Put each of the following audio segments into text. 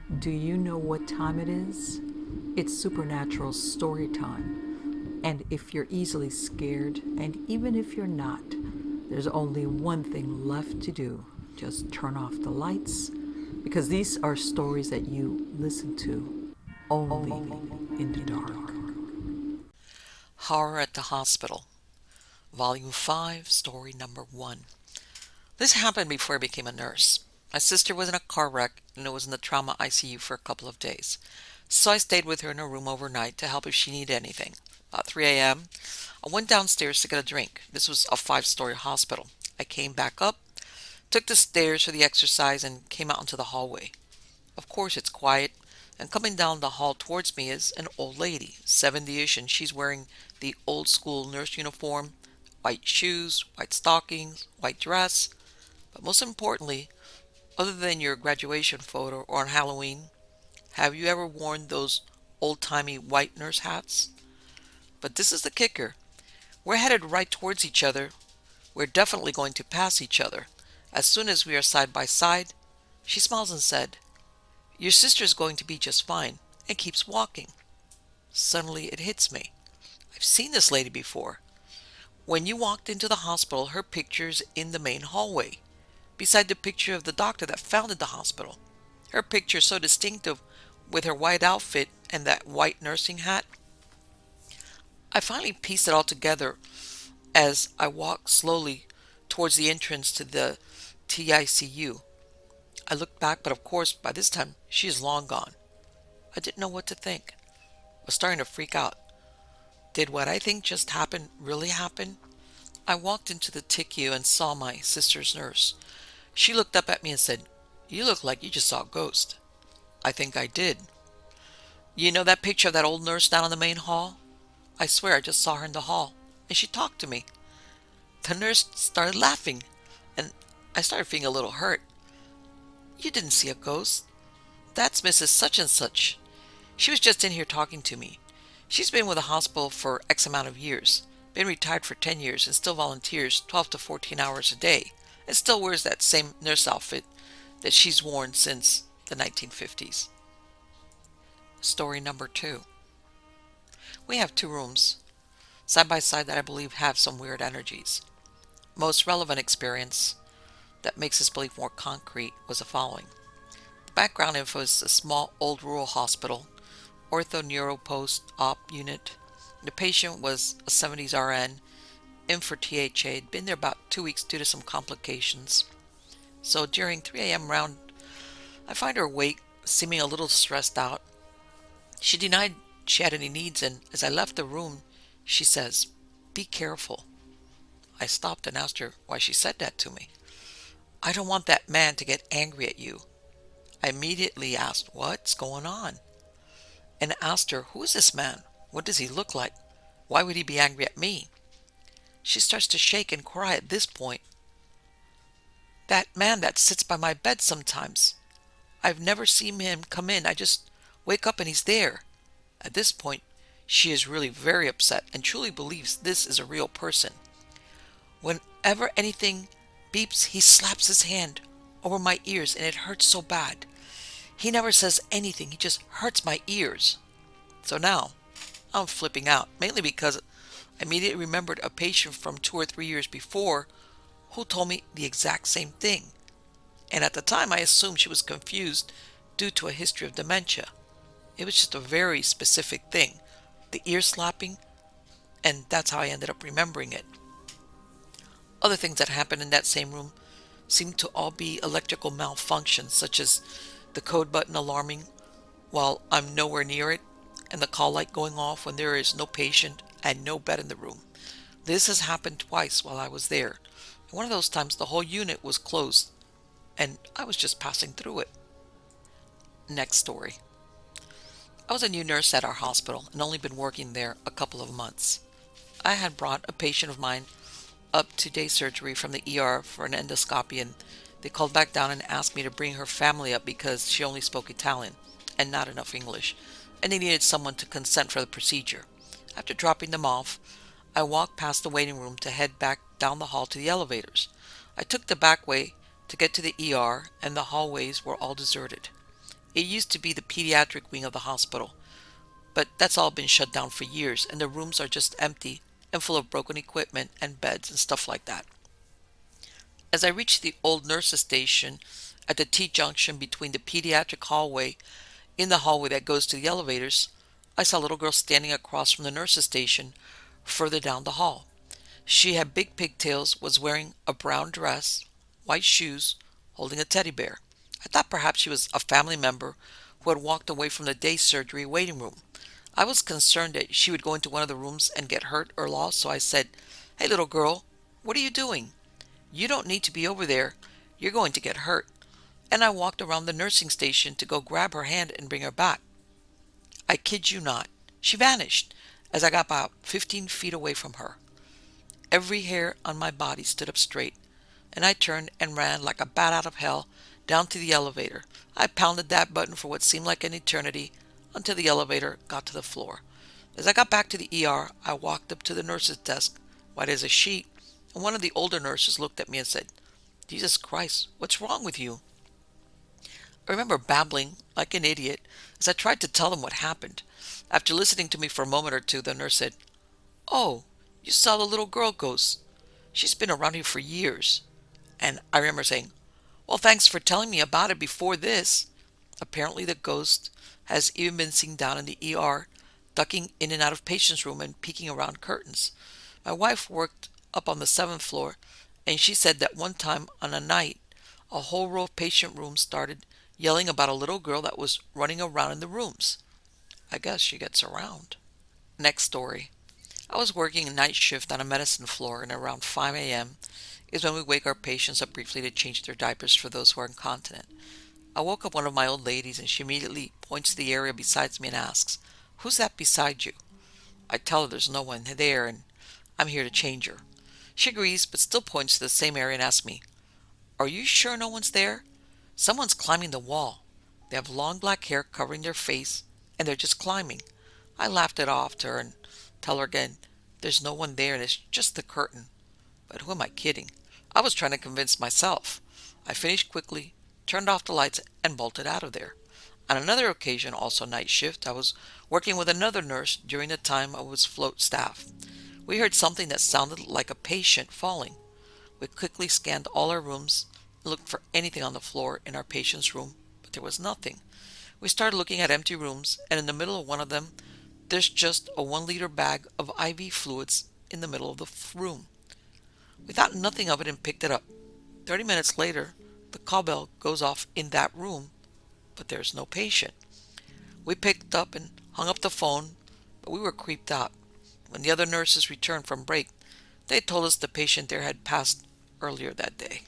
Do you know what time it is? It's supernatural story time. And if you're easily scared, and even if you're not, there's only one thing left to do. Just turn off the lights, because these are stories that you listen to only in the dark. Horror at the Hospital, Volume 5, Story Number 1. This happened before I became a nurse. My sister was in a car wreck and was in the trauma ICU for a couple of days. So I stayed with her in her room overnight to help if she needed anything. About 3 a.m., I went downstairs to get a drink. This was a five-story hospital. I came back up, took the stairs for the exercise, and came out into the hallway. Of course, it's quiet, and coming down the hall towards me is an old lady, 70-ish, and she's wearing the old school nurse uniform, white shoes, white stockings, white dress. But most importantly, other than your graduation photo or on Halloween, have you ever worn those old-timey white nurse hats? But this is the kicker. We're headed right towards each other. We're definitely going to pass each other. As soon as we are side by side, she smiles and said, "Your sister's going to be just fine," and keeps walking. Suddenly it hits me. I've seen this lady before. When you walked into the hospital, her picture's in the main hallway, beside the picture of the doctor that founded the hospital. Her picture so distinctive with her white outfit and that white nursing hat. I finally pieced it all together as I walked slowly towards the entrance to the TICU. I looked back, but of course, by this time, she is long gone. I didn't know what to think. I was starting to freak out. Did what I think just happened really happen? I walked into the TICU and saw my sister's nurse. She looked up at me and said, "You look like you just saw a ghost." I think I did. You know that picture of that old nurse down in the main hall? I swear I just saw her in the hall, and she talked to me. The nurse started laughing, and I started feeling a little hurt. "You didn't see a ghost. That's Mrs. Such and Such. She was just in here talking to me. She's been with the hospital for X amount of years, been retired for 10 years, and still volunteers 12 to 14 hours a day, and still wears that same nurse outfit that she's worn since the 1950s. Story number 2. We have two rooms, side by side, that I believe have some weird energies. Most relevant experience that makes this belief more concrete was the following. The background info is a small old rural hospital, ortho neuro post-op unit. The patient was a 70s RN, in for THA, had been there about 2 weeks due to some complications. So during 3 a.m. round, I find her awake, seeming a little stressed out. She denied she had any needs, and as I left the room, she says, "Be careful." I stopped and asked her why she said that to me. "I don't want that man to get angry at you." I immediately asked, "What's going on?" and asked her, "Who is this man? What does he look like? Why would he be angry at me?" She starts to shake and cry at this point. "That man that sits by my bed sometimes. I've never seen him come in. I just wake up and he's there." At this point, she is really very upset and truly believes this is a real person. "Whenever anything beeps, he slaps his hand over my ears and it hurts so bad. He never says anything, he just hurts my ears." So now, I'm flipping out, mainly because I immediately remembered a patient from 2 or 3 years before who told me the exact same thing. And at the time, I assumed she was confused due to a history of dementia. It was just a very specific thing, the ear slapping, and that's how I ended up remembering it. Other things that happened in that same room seemed to all be electrical malfunctions, such as the code button alarming while I'm nowhere near it, and the call light going off when there is no patient and no bed in the room. This has happened twice while I was there. One of those times the whole unit was closed, and I was just passing through it. Next story. I was a new nurse at our hospital and only been working there a couple of months. I had brought a patient of mine up to day surgery from the ER for an endoscopy, and they called back down and asked me to bring her family up because she only spoke Italian and not enough English, and they needed someone to consent for the procedure. After dropping them off, I walked past the waiting room to head back down the hall to the elevators. I took the back way to get to the ER, and the hallways were all deserted. It used to be the pediatric wing of the hospital, but that's all been shut down for years, and the rooms are just empty and full of broken equipment and beds and stuff like that. As I reached the old nurses' station at the T-junction between the pediatric hallway in the hallway that goes to the elevators, I saw a little girl standing across from the nurses' station further down the hall. She had big pigtails, was wearing a brown dress, white shoes, holding a teddy bear. I thought perhaps she was a family member who had walked away from the day surgery waiting room. I was concerned that she would go into one of the rooms and get hurt or lost, so I said, "Hey, little girl, what are you doing? You don't need to be over there. You're going to get hurt." And I walked around the nursing station to go grab her hand and bring her back. I kid you not, she vanished as I got about 15 feet away from her. Every hair on my body stood up straight, and I turned and ran like a bat out of hell down to the elevator. I pounded that button for what seemed like an eternity until the elevator got to the floor. As I got back to the ER, I walked up to the nurse's desk, white as a sheet, and one of the older nurses looked at me and said, "Jesus Christ, what's wrong with you?" I remember babbling like an idiot as I tried to tell them what happened. After listening to me for a moment or two, the nurse said, "Oh, you saw the little girl ghost. She's been around here for years." And I remember saying, "Well, thanks for telling me about it before this." Apparently the ghost has even been seen down in the ER, ducking in and out of patients' room and peeking around curtains. My wife worked up on the 7th floor, and she said that one time on a night, a whole row of patient rooms started yelling about a little girl that was running around in the rooms. I guess she gets around. Next story. I was working a night shift on a medicine floor, and around 5 a.m. is when we wake our patients up briefly to change their diapers for those who are incontinent. I woke up one of my old ladies, and she immediately points to the area beside me and asks, "Who's that beside you?" I tell her there's no one there and I'm here to change her. She agrees, but still points to the same area and asks me, "Are you sure no one's there? Someone's climbing the wall. They have long black hair covering their face, and they're just climbing." I laughed it off to her and tell her again, "There's no one there and it's just the curtain." But who am I kidding? I was trying to convince myself. I finished quickly, turned off the lights, and bolted out of there. On another occasion, also night shift, I was working with another nurse during the time I was float staff. We heard something that sounded like a patient falling. We quickly scanned all our rooms and looked for anything on the floor in our patient's room, but there was nothing. We started looking at empty rooms, and in the middle of one of them, there's just a 1-liter bag of IV fluids in the middle of the room. We thought nothing of it and picked it up. 30 minutes later, the call bell goes off in that room, but there's no patient. We picked up and hung up the phone, but we were creeped out. When the other nurses returned from break, they told us the patient there had passed earlier that day.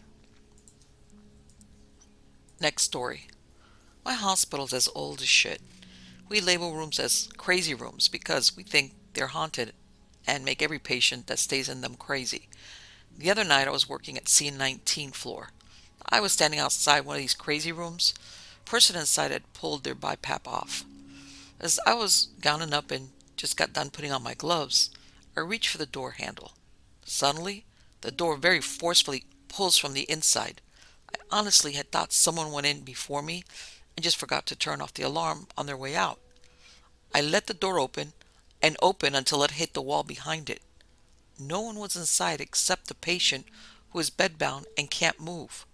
Next story. My hospital's as old as shit. We label rooms as crazy rooms because we think they're haunted and make every patient that stays in them crazy. The other night I was working at C19 floor. I was standing outside one of these crazy rooms. A person inside had pulled their BiPAP off. As I was gowning up and just got done putting on my gloves, I reached for the door handle. Suddenly, the door very forcefully pulls from the inside. I honestly had thought someone went in before me and just forgot to turn off the alarm on their way out. I let the door open and open until it hit the wall behind it. No one was inside except the patient who is bedbound and can't move.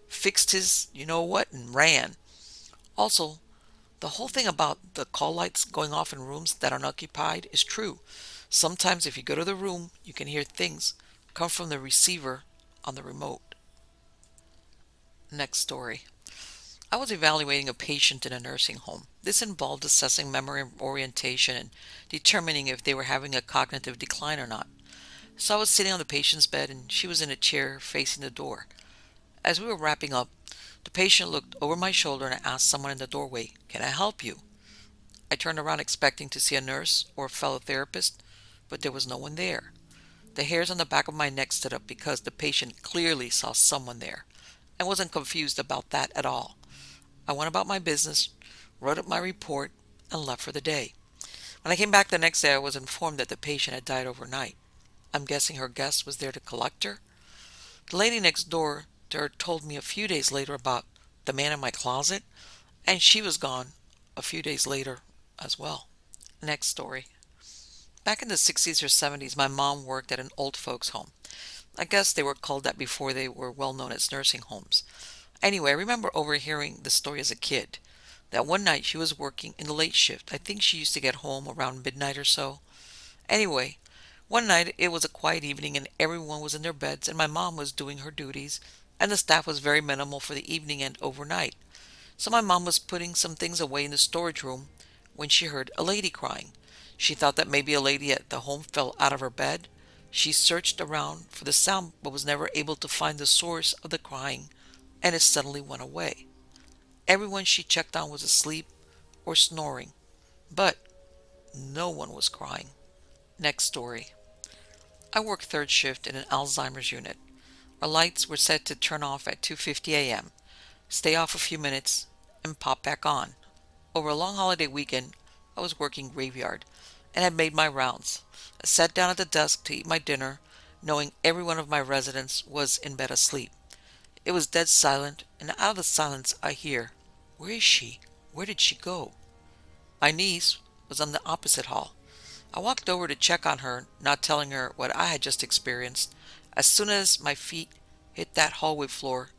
Fixed his you-know-what and ran. Also, the whole thing about the call lights going off in rooms that are unoccupied is true. Sometimes if you go to the room, you can hear things come from the receiver on the remote. Next story. I was evaluating a patient in a nursing home. This involved assessing memory orientation and determining if they were having a cognitive decline or not. So I was sitting on the patient's bed and she was in a chair facing the door. As we were wrapping up, the patient looked over my shoulder and asked someone in the doorway, "Can I help you?" I turned around expecting to see a nurse or a fellow therapist, but there was no one there. The hairs on the back of my neck stood up because the patient clearly saw someone there and wasn't confused about that at all. I went about my business, wrote up my report, and left for the day. When I came back the next day, I was informed that the patient had died overnight. I'm guessing her guest was there to collect her. The lady next door to her told me a few days later about the man in my closet, and she was gone a few days later as well. Next story. Back in the 60s or 70s, my mom worked at an old folks' home. I guess they were called that before they were well known as nursing homes. Anyway, I remember overhearing the story as a kid. That one night she was working in the late shift. I think she used to get home around midnight or so. Anyway, one night it was a quiet evening and everyone was in their beds and my mom was doing her duties and the staff was very minimal for the evening and overnight. So my mom was putting some things away in the storage room when she heard a lady crying. She thought that maybe a lady at the home fell out of her bed. She searched around for the sound but was never able to find the source of the crying and it suddenly went away. Everyone she checked on was asleep or snoring, but no one was crying. Next story. I work third shift in an Alzheimer's unit. Our lights were set to turn off at 2:50 a.m., stay off a few minutes, and pop back on. Over a long holiday weekend, I was working graveyard and had made my rounds. I sat down at the desk to eat my dinner, knowing every one of my residents was in bed asleep. It was dead silent, and out of the silence I hear, "Where is she? Where did she go?" My niece was on the opposite hall. I walked over to check on her, not telling her what I had just experienced. As soon as my feet hit that hallway floor,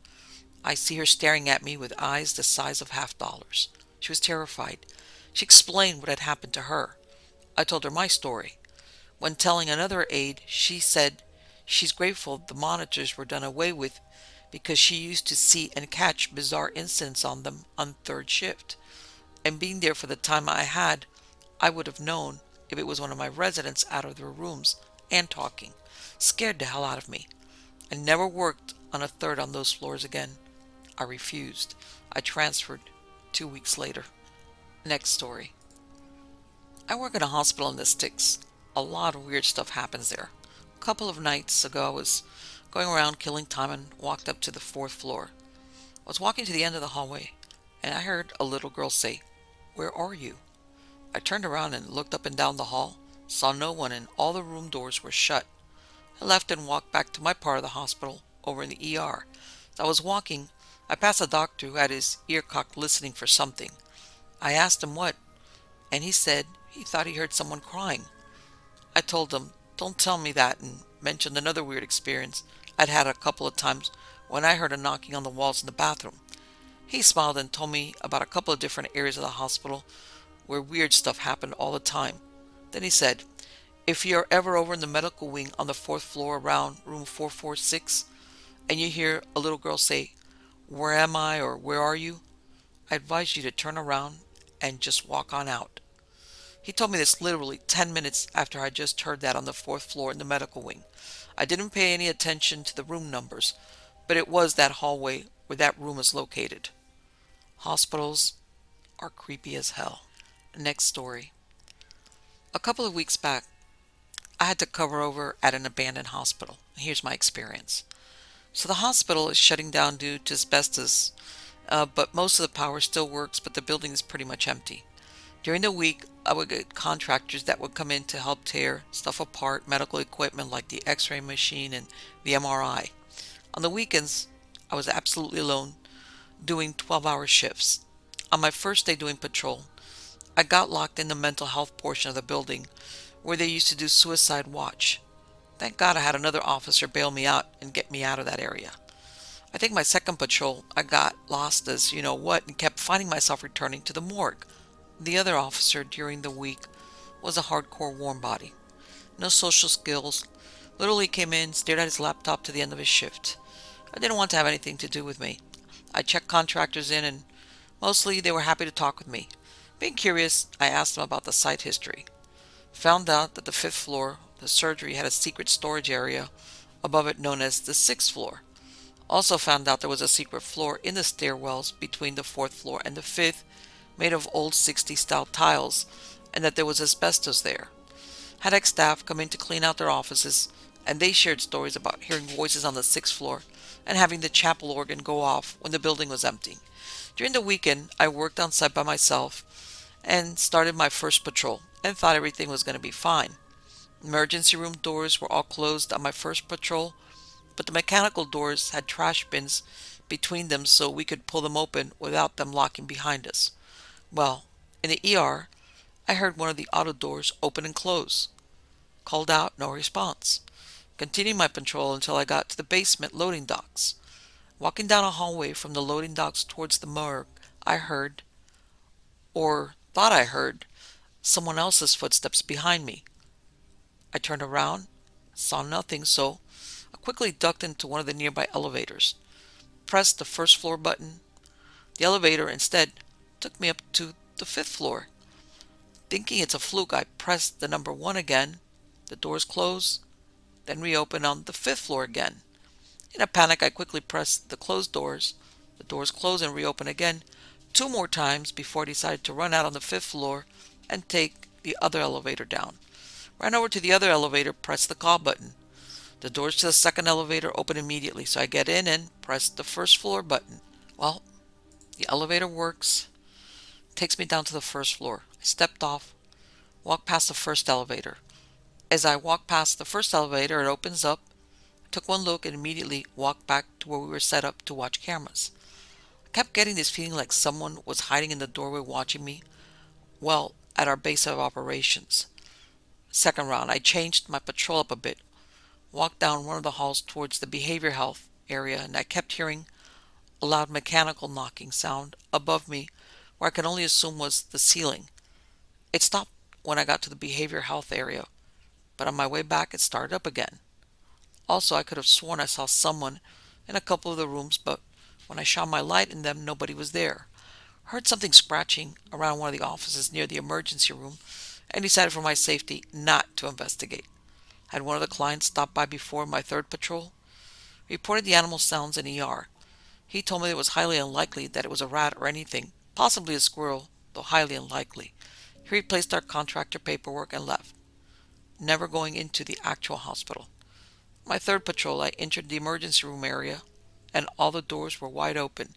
I see her staring at me with eyes the size of $half. She was terrified. She explained what had happened to her. I told her my story. When telling another aide, she said she's grateful the monitors were done away with because she used to see and catch bizarre incidents on them on third shift. And being there for the time I had, I would have known if it was one of my residents out of their rooms and talking. Scared the hell out of me. I never worked on a third on those floors again. I refused. I transferred 2 weeks later. Next story. I work in a hospital in the sticks. A lot of weird stuff happens there. A couple of nights ago I was going around killing time and walked up to the fourth floor. I was walking to the end of the hallway and I heard a little girl say, "Where are you?" I turned around and looked up and down the hall, saw no one and all the room doors were shut. I left and walked back to my part of the hospital over in the ER. As I was walking, I passed a doctor who had his ear cocked listening for something. I asked him what, and he said he thought he heard someone crying. I told him, "Don't tell me that," and mentioned another weird experience I'd had a couple of times when I heard a knocking on the walls in the bathroom. He smiled and told me about a couple of different areas of the hospital where weird stuff happened all the time. Then he said, "If you're ever over in the medical wing on the fourth floor around room 446 and you hear a little girl say, 'Where am I?' or 'Where are you?' I advise you to turn around and just walk on out." He told me this literally 10 minutes after I just heard that on the fourth floor in the medical wing. I didn't pay any attention to the room numbers, but it was that hallway where that room is located. Hospitals are creepy as hell. Next story. A couple of weeks back, I had to cover over at an abandoned hospital. Here's my experience. So the hospital is shutting down due to asbestos, but most of the power still works, but the building is pretty much empty. During the week, I would get contractors that would come in to help tear stuff apart, medical equipment like the x-ray machine and the MRI. On the weekends, I was absolutely alone, doing 12-hour shifts. On my first day doing patrol, I got locked in the mental health portion of the building where they used to do suicide watch. Thank God I had another officer bail me out and get me out of that area. I think my second patrol, I got lost as you know what and kept finding myself returning to the morgue. The other officer during the week was a hardcore warm body. No social skills. Literally came in, stared at his laptop to the end of his shift. I didn't want to have anything to do with me. I checked contractors in and mostly they were happy to talk with me. Being curious, I asked them about the site history. Found out that the fifth floor, the surgery, had a secret storage area above it known as the sixth floor. Also found out there was a secret floor in the stairwells between the fourth floor and the fifth, made of old 60s style tiles, and that there was asbestos there. Had ex-staff come in to clean out their offices, and they shared stories about hearing voices on the sixth floor and having the chapel organ go off when the building was empty. During the weekend, I worked on site by myself and started my first patrol and thought everything was going to be fine. Emergency room doors were all closed on my first patrol, but the mechanical doors had trash bins between them so we could pull them open without them locking behind us. Well, in the ER, I heard one of the auto doors open and close. Called out, no response. Continued my patrol until I got to the basement loading docks. Walking down a hallway from the loading docks towards the morgue, I heard, or thought I heard, someone else's footsteps behind me. I turned around, saw nothing, so I quickly ducked into one of the nearby elevators. Pressed the first floor button. The elevator instead took me up to the 5th floor. Thinking it's a fluke, I pressed the number 1 again. The doors closed, then reopened on the 5th floor again. In a panic, I quickly pressed the closed doors. The doors closed and reopened again 2 more times before I decided to run out on the 5th floor and take the other elevator down. Ran over to the other elevator, pressed the call button. The doors to the 2nd elevator open immediately, so I get in and press the 1st floor button. Well, the elevator works, takes me down to the 1st floor. I stepped off, walked past the 1st elevator. As I walked past the 1st elevator, it opens up. I took one look and immediately walked back to where we were set up to watch cameras. I kept getting this feeling like someone was hiding in the doorway watching me, well, at our base of operations. Second round, I changed my patrol up a bit. Walked down one of the halls towards the behavior health area, and I kept hearing a loud mechanical knocking sound above me where I could only assume was the ceiling. It stopped when I got to the behavior health area, but on my way back it started up again. Also, I could have sworn I saw someone in a couple of the rooms, but when I shone my light in them, nobody was there. I heard something scratching around one of the offices near the emergency room and decided for my safety not to investigate. Had one of the clients stopped by before my 3rd patrol. Reported the animal sounds in ER. He told me it was highly unlikely that it was a rat or anything, possibly a squirrel, though highly unlikely. He replaced our contractor paperwork and left, never going into the actual hospital. My 3rd patrol, I entered the emergency room area, and all the doors were wide open.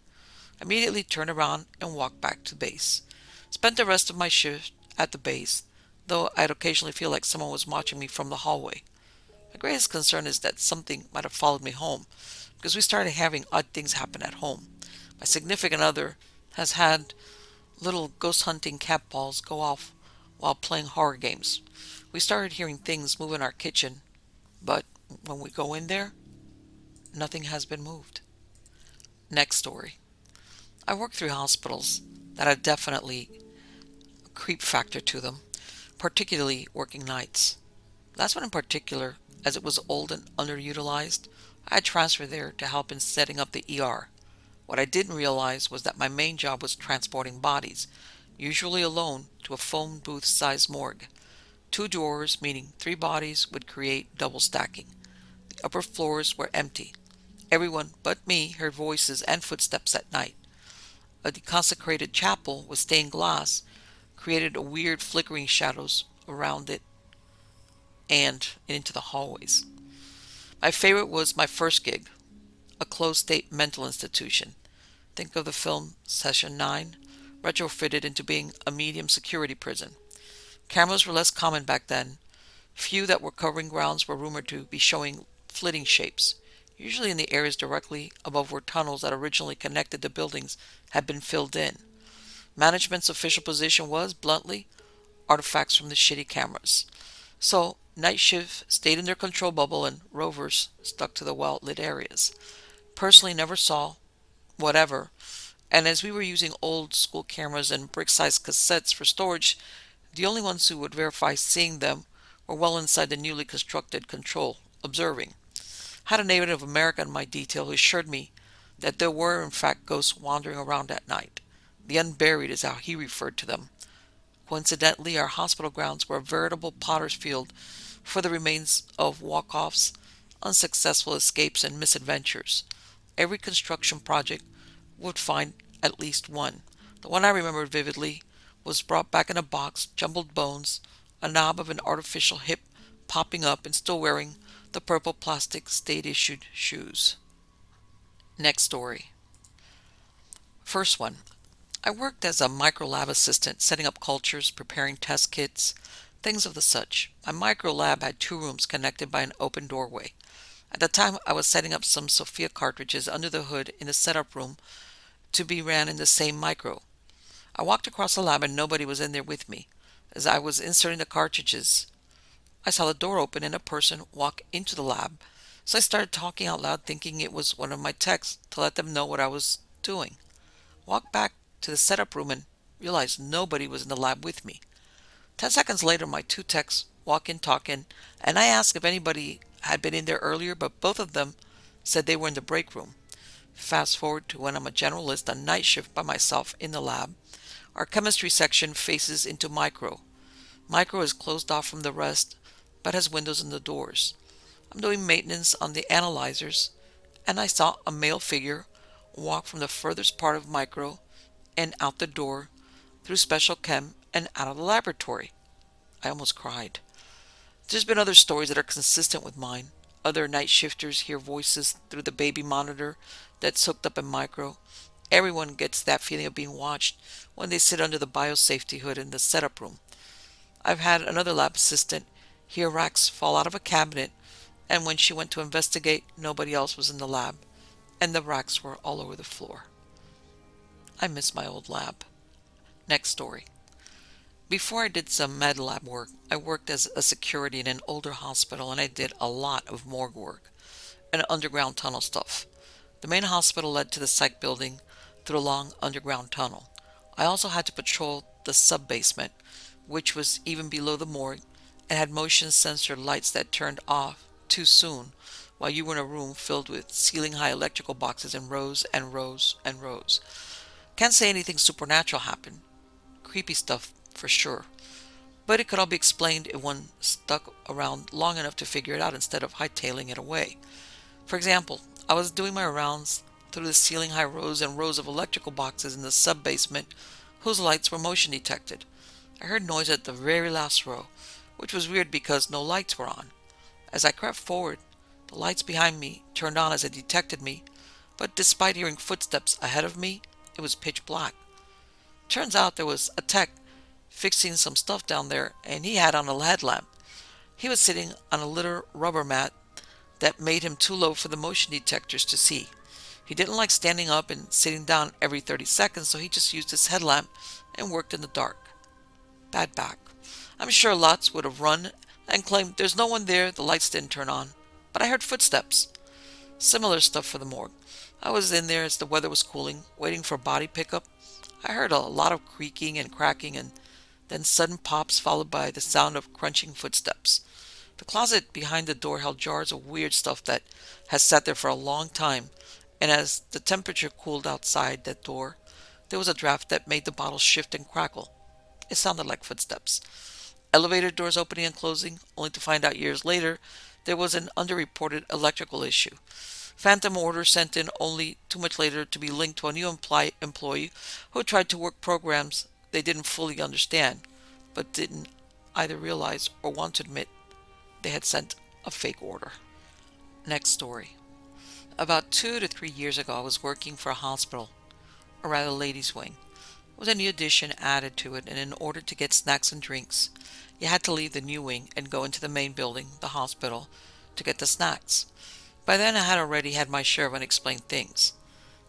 I immediately turned around and walked back to base. Spent the rest of my shift at the base, though I'd occasionally feel like someone was watching me from the hallway. My greatest concern is that something might have followed me home, because we started having odd things happen at home. My significant other has had little ghost hunting cat balls go off while playing horror games. We started hearing things move in our kitchen, but when we go in there, nothing has been moved. Next story. I worked through hospitals that had definitely a creep factor to them, particularly working nights. Last one in particular, as it was old and underutilized, I had transferred there to help in setting up the ER. What I didn't realize was that my main job was transporting bodies, usually alone, to a phone booth-sized morgue. 2 drawers, meaning 3 bodies, would create double stacking. The upper floors were empty. Everyone but me heard voices and footsteps at night. A deconsecrated chapel with stained glass created a weird flickering shadows around it and into the hallways. My favorite was my first gig, a closed-state mental institution. Think of the film Session 9, retrofitted into being a medium security prison. Cameras were less common back then. Few that were covering grounds were rumored to be showing flitting shapes, usually in the areas directly above where tunnels that originally connected the buildings had been filled in. Management's official position was, bluntly, artifacts from the shitty cameras. So, night shift stayed in their control bubble and rovers stuck to the well-lit areas. Personally never saw whatever, and as we were using old-school cameras and brick-sized cassettes for storage, the only ones who would verify seeing them were well inside the newly constructed control, observing. Had a Native American in my detail who assured me that there were in fact ghosts wandering around at night. The unburied is how he referred to them. Coincidentally, our hospital grounds were a veritable potter's field for the remains of walk-offs, unsuccessful escapes, and misadventures. Every construction project would find at least one. The one I remembered vividly was brought back in a box, jumbled bones, a knob of an artificial hip popping up and still wearing the purple plastic state-issued shoes. Next story. First one. I worked as a microlab assistant, setting up cultures, preparing test kits, things of the such. My microlab had 2 rooms connected by an open doorway. At the time, I was setting up some Sophia cartridges under the hood in the setup room to be ran in the same micro. I walked across the lab and nobody was in there with me. As I was inserting the cartridges, I saw the door open and a person walk into the lab. So I started talking out loud, thinking it was one of my techs to let them know what I was doing. Walked back to the setup room and realized nobody was in the lab with me. 10 seconds later, my two techs walk in talking, and I asked if anybody had been in there earlier, but both of them said they were in the break room. Fast forward to when I'm a generalist on night shift by myself in the lab. Our chemistry section faces into micro. Micro is closed off from the rest, but has windows in the doors. I'm doing maintenance on the analyzers, and I saw a male figure walk from the furthest part of micro and out the door, through special chem, and out of the laboratory. I almost cried. There's been other stories that are consistent with mine. Other night shifters hear voices through the baby monitor that's hooked up in micro. Everyone gets that feeling of being watched when they sit under the biosafety hood in the setup room. I've had another lab assistant hear racks fall out of a cabinet, and when she went to investigate, nobody else was in the lab, and the racks were all over the floor. I miss my old lab. Next story. Before I did some med lab work, I worked as a security in an older hospital, and I did a lot of morgue work and underground tunnel stuff. The main hospital led to the psych building through a long underground tunnel. I also had to patrol the sub-basement, which was even below the morgue, and had motion sensor lights that turned off too soon while you were in a room filled with ceiling-high electrical boxes in rows and rows and rows. Can't say anything supernatural happened. Creepy stuff for sure. But it could all be explained if one stuck around long enough to figure it out instead of hightailing it away. For example, I was doing my rounds through the ceiling-high rows and rows of electrical boxes in the sub-basement whose lights were motion detected. I heard noise at the very last row, which was weird because no lights were on. As I crept forward, the lights behind me turned on as it detected me, but despite hearing footsteps ahead of me, it was pitch black. Turns out there was a tech fixing some stuff down there, and he had on a headlamp. He was sitting on a little rubber mat that made him too low for the motion detectors to see. He didn't like standing up and sitting down every 30 seconds, so he just used his headlamp and worked in the dark. Bad back. I'm sure lots would have run and claimed there's no one there, the lights didn't turn on. But I heard footsteps. Similar stuff for the morgue. I was in there as the weather was cooling, waiting for body pickup. I heard a lot of creaking and cracking and then sudden pops followed by the sound of crunching footsteps. The closet behind the door held jars of weird stuff that has sat there for a long time, and as the temperature cooled outside that door, there was a draft that made the bottles shift and crackle. It sounded like footsteps. Elevator doors opening and closing, only to find out years later there was an underreported electrical issue. Phantom order sent in only too much later to be linked to a new employee who tried to work programs they didn't fully understand, but didn't either realize or want to admit they had sent a fake order. Next story. About 2 to 3 years ago, I was working for a hospital, or rather ladies' wing. There was a new addition added to it, and in order to get snacks and drinks, you had to leave the new wing and go into the main building, the hospital, to get the snacks. By then I had already had my share of unexplained things.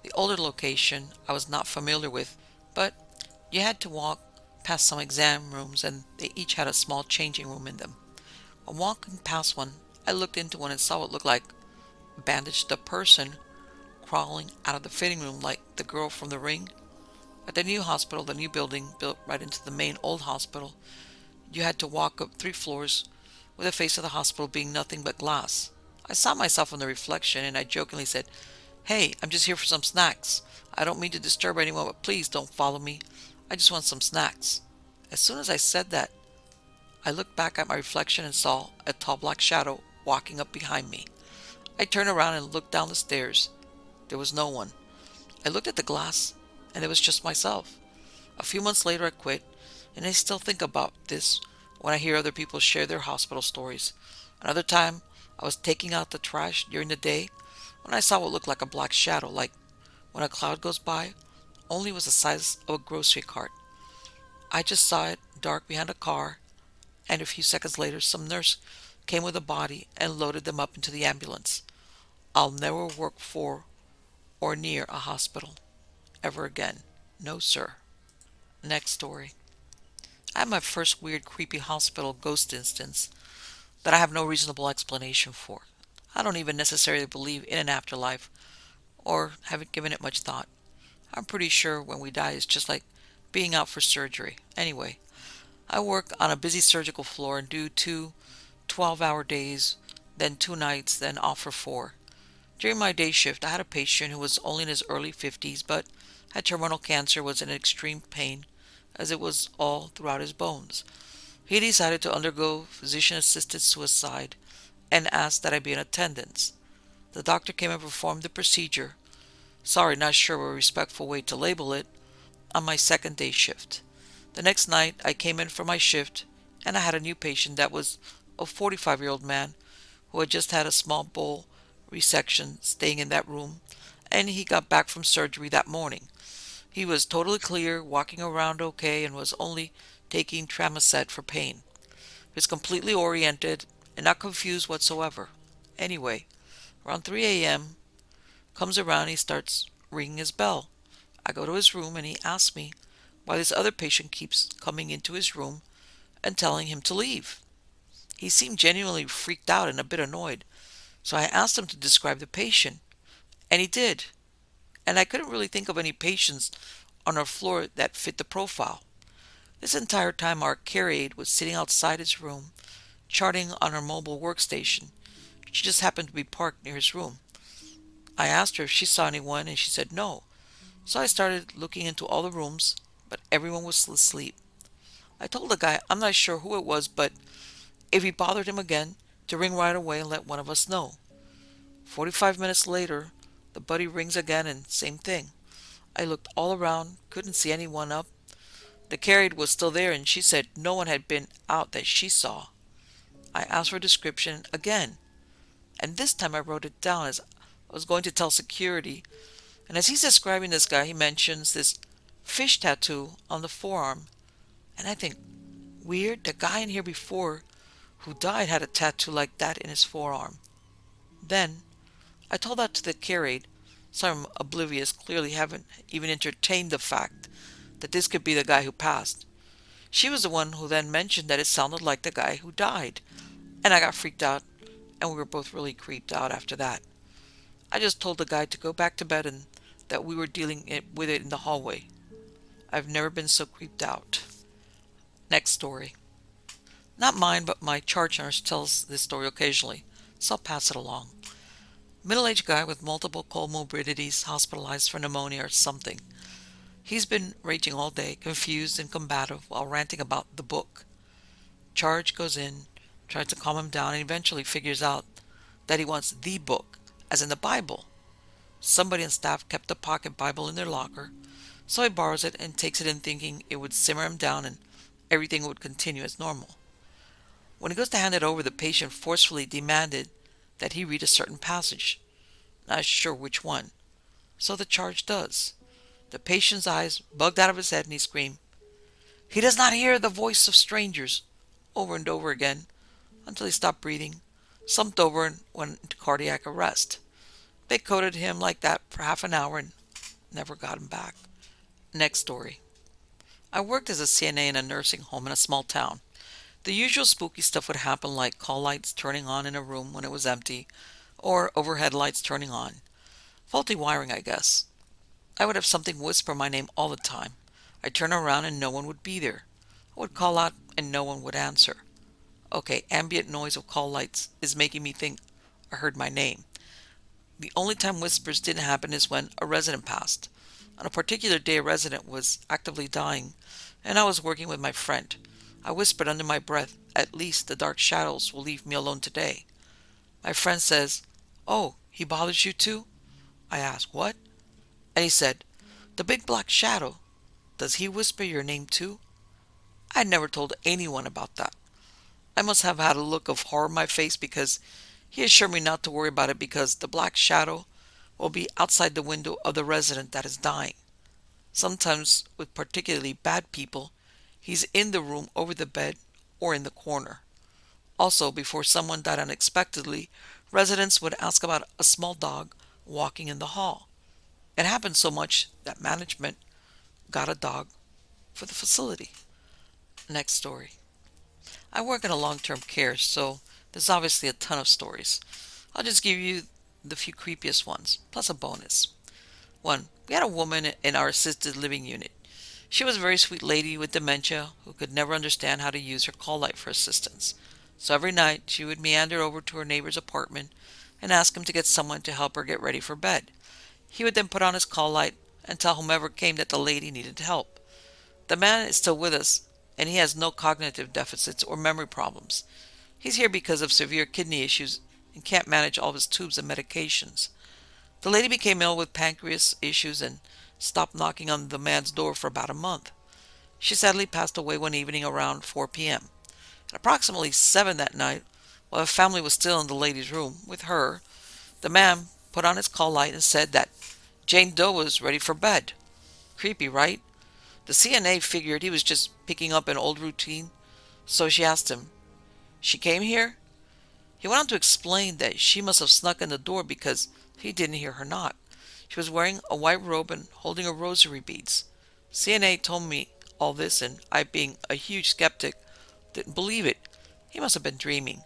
The older location I was not familiar with, but you had to walk past some exam rooms and they each had a small changing room in them. While walking past one, I looked into one and saw what looked like a bandaged up person crawling out of the fitting room like the girl from The Ring. At the new hospital, the new building built right into the main old hospital, you had to walk up 3 floors with the face of the hospital being nothing but glass. I saw myself in the reflection and I jokingly said, "Hey, I'm just here for some snacks. I don't mean to disturb anyone, but please don't follow me. I just want some snacks." As soon as I said that, I looked back at my reflection and saw a tall black shadow walking up behind me. I turned around and looked down the stairs. There was no one. I looked at the glass and it was just myself. A few months later I quit, and I still think about this when I hear other people share their hospital stories. Another time, I was taking out the trash during the day when I saw what looked like a black shadow, like when a cloud goes by, only it was the size of a grocery cart. I just saw it dark behind a car, and a few seconds later some nurse came with a body and loaded them up into the ambulance. I'll never work for or near a hospital ever again. No, sir. Next story. I had my first weird, creepy hospital ghost instance that I have no reasonable explanation for. I don't even necessarily believe in an afterlife or haven't given it much thought. I'm pretty sure when we die it's just like being out for surgery. Anyway, I work on a busy surgical floor and do 2 12-hour days, then 2 nights, then off for 4. During my day shift, I had a patient who was only in his early 50s but had terminal cancer, was in extreme pain as it was all throughout his bones. He decided to undergo physician-assisted suicide and asked that I be in attendance. The doctor came and performed the procedure. Sorry, not sure of a respectful way to label it, on my second day shift. The next night, I came in for my shift, and I had a new patient that was a 45-year-old man who had just had a small bowel resection staying in that room, and he got back from surgery that morning. He was totally clear, walking around okay, and was only taking Tramadol for pain. He was completely oriented and not confused whatsoever. Anyway, around 3 a.m. comes around and he starts ringing his bell. I go to his room and he asks me why this other patient keeps coming into his room and telling him to leave. He seemed genuinely freaked out and a bit annoyed, so I asked him to describe the patient, and he did. And I couldn't really think of any patients on our floor that fit the profile. This entire time our care aide was sitting outside his room, charting on her mobile workstation. She just happened to be parked near his room. I asked her if she saw anyone, and she said no. So I started looking into all the rooms, but everyone was asleep. I told the guy I'm not sure who it was, but if he bothered him again, to ring right away and let one of us know. 45 minutes later, the buddy rings again and same thing. I looked all around, couldn't see anyone up. The care aide was still there and she said no one had been out that she saw. I asked for a description again, and this time I wrote it down as I was going to tell security. And as he's describing this guy, he mentions this fish tattoo on the forearm. And I think, weird, the guy in here before who died had a tattoo like that in his forearm. Then, I told that to the care aide, so I'm oblivious, clearly haven't even entertained the fact that this could be the guy who passed. She was the one who then mentioned that it sounded like the guy who died, and I got freaked out, and we were both really creeped out after that. I just told the guy to go back to bed and that we were with it in the hallway. I've never been so creeped out. Next story. Not mine, but my charge nurse tells this story occasionally, so I'll pass it along. Middle-aged guy with multiple comorbidities hospitalized for pneumonia or something. He's been raging all day, confused and combative while ranting about the book. Charge goes in, tries to calm him down, and eventually figures out that he wants the book, as in the Bible. Somebody on staff kept the pocket Bible in their locker, so he borrows it and takes it in thinking it would simmer him down and everything would continue as normal. When he goes to hand it over, the patient forcefully demanded that he read a certain passage. Not sure which one. So the charge does. The patient's eyes bugged out of his head and he screamed, "He does not hear the voice of strangers," over and over again, until he stopped breathing, slumped over and went into cardiac arrest. They coded him like that for half an hour and never got him back. Next story. I worked as a CNA in a nursing home in a small town. The usual spooky stuff would happen, like call lights turning on in a room when it was empty, or overhead lights turning on. Faulty wiring, I guess. I would have something whisper my name all the time. I'd turn around and no one would be there. I would call out and no one would answer. Okay, ambient noise of call lights is making me think I heard my name. The only time whispers didn't happen is when a resident passed. On a particular day, a resident was actively dying, and I was working with my friend. I whispered under my breath, "At least the dark shadows will leave me alone today." My friend says, "Oh, he bothers you too?" I asked, "What?" And he said, "The big black shadow. Does he whisper your name too?" I had never told anyone about that. I must have had a look of horror on my face because he assured me not to worry about it because the black shadow will be outside the window of the resident that is dying. Sometimes, with particularly bad people, he's in the room over the bed or in the corner. Also, before someone died unexpectedly Residents would ask about a small dog walking in the hall. It happened so much that management got a dog for the facility. Next story. I work in a long-term care, so there's obviously a ton of stories. I'll just give you the few creepiest ones, plus a bonus. One, we had a woman in our assisted living unit. She was a very sweet lady with dementia who could never understand how to use her call light for assistance. So every night she would meander over to her neighbor's apartment and ask him to get someone to help her get ready for bed. He would then put on his call light and tell whomever came that the lady needed help. The man is still with us, and he has no cognitive deficits or memory problems. He's here because of severe kidney issues and can't manage all of his tubes and medications. The lady became ill with pancreas issues and stopped knocking on the man's door for about a month. She sadly passed away one evening around 4 p.m. At approximately 7 that night, while the family was still in the lady's room with her, the man put on his call light and said that Jane Doe was ready for bed. Creepy, right? The CNA figured he was just picking up an old routine, so she asked him, "She came here?" He went on to explain that she must have snuck in the door because he didn't hear her knock. She was wearing a white robe and holding her rosary beads. CNA told me all this, and I, being a huge skeptic, didn't believe it. He must have been dreaming.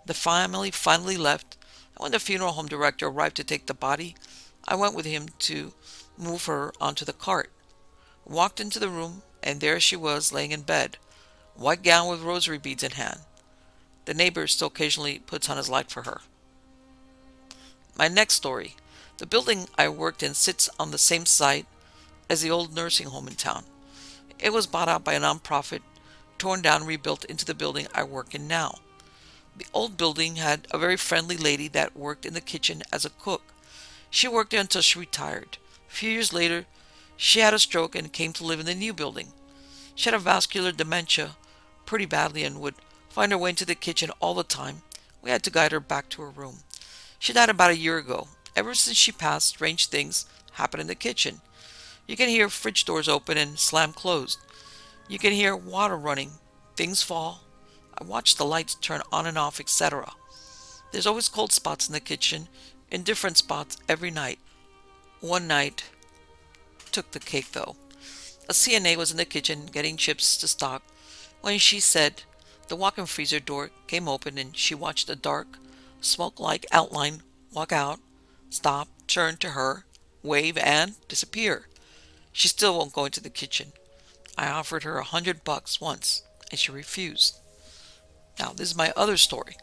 The family finally left, and when the funeral home director arrived to take the body, I went with him to move her onto the cart. Walked into the room, and there she was laying in bed, white gown with rosary beads in hand. The neighbor still occasionally puts on his light for her. My next story. The building I worked in sits on the same site as the old nursing home in town. It was bought out by a nonprofit, torn down and rebuilt into the building I work in now. The old building had a very friendly lady that worked in the kitchen as a cook. She worked there until she retired. A few years later, she had a stroke and came to live in the new building. She had a vascular dementia pretty badly and would find her way into the kitchen all the time. We had to guide her back to her room. She died about a year ago. Ever since she passed, strange things happen in the kitchen. You can hear fridge doors open and slam closed. You can hear water running, things fall. I watch the lights turn on and off, etc. There's always cold spots in the kitchen, in different spots every night. One night took the cake though. A CNA was in the kitchen getting chips to stock when she said the walk-in freezer door came open and she watched a dark, smoke-like outline walk out, stop, turn to her, wave, and disappear. She still won't go into the kitchen. I offered her $100 once, and she refused. Now, this is my other story.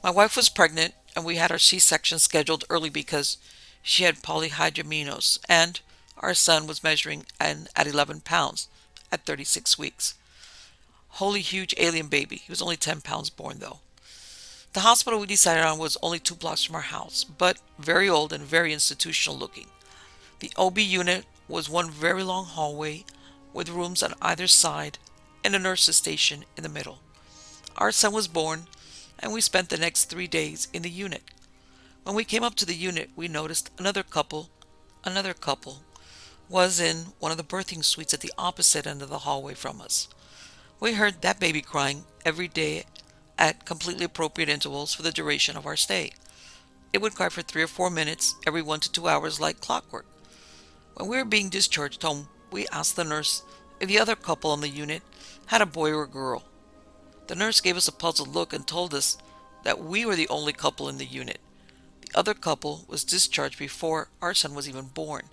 My wife was pregnant, and we had our C-section scheduled early because she had polyhydramnios, and our son was measuring at 11 pounds at 36 weeks. Holy huge alien baby. He was only 10 pounds born, though. The hospital we decided on was only 2 blocks from our house, but very old and very institutional looking. The OB unit was one very long hallway with rooms on either side and a nurse's station in the middle. Our son was born, and we spent the next 3 days in the unit. When we came up to the unit, we noticed another couple was in one of the birthing suites at the opposite end of the hallway from us. We heard that baby crying every day at completely appropriate intervals for the duration of our stay. It would cry for 3 or 4 minutes every 1 to 2 hours like clockwork. When we were being discharged home, we asked the nurse if the other couple in the unit had a boy or a girl. The nurse gave us a puzzled look and told us that we were the only couple in the unit. The other couple was discharged before our son was even born.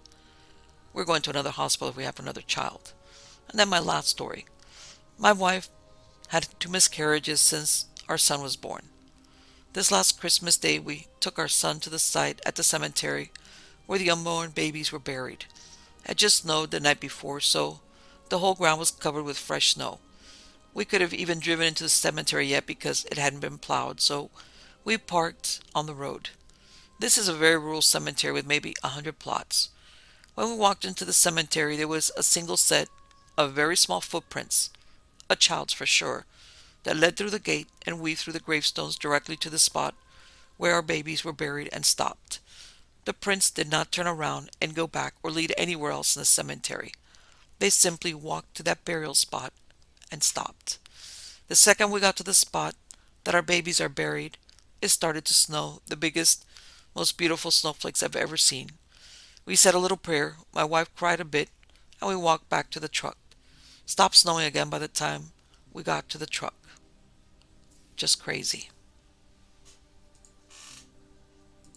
We're going to another hospital if we have another child. And then my last story. My wife had 2 miscarriages since our son was born. This last Christmas Day, we took our son to the site at the cemetery where the unborn babies were buried. It had just snowed the night before, so the whole ground was covered with fresh snow. We could have even driven into the cemetery yet because it hadn't been plowed, so we parked on the road. This is a very rural cemetery with maybe 100 plots. When we walked into the cemetery, there was a single set of very small footprints, a child's for sure, that led through the gate and weaved through the gravestones directly to the spot where our babies were buried and stopped. The prints did not turn around and go back or lead anywhere else in the cemetery. They simply walked to that burial spot and stopped. The second we got to the spot that our babies are buried, It started to snow, the biggest, most beautiful snowflakes I've ever seen. We said a little prayer, my wife cried a bit, and we walked back to the truck. Stopped snowing again by the time we got to the truck. Just crazy.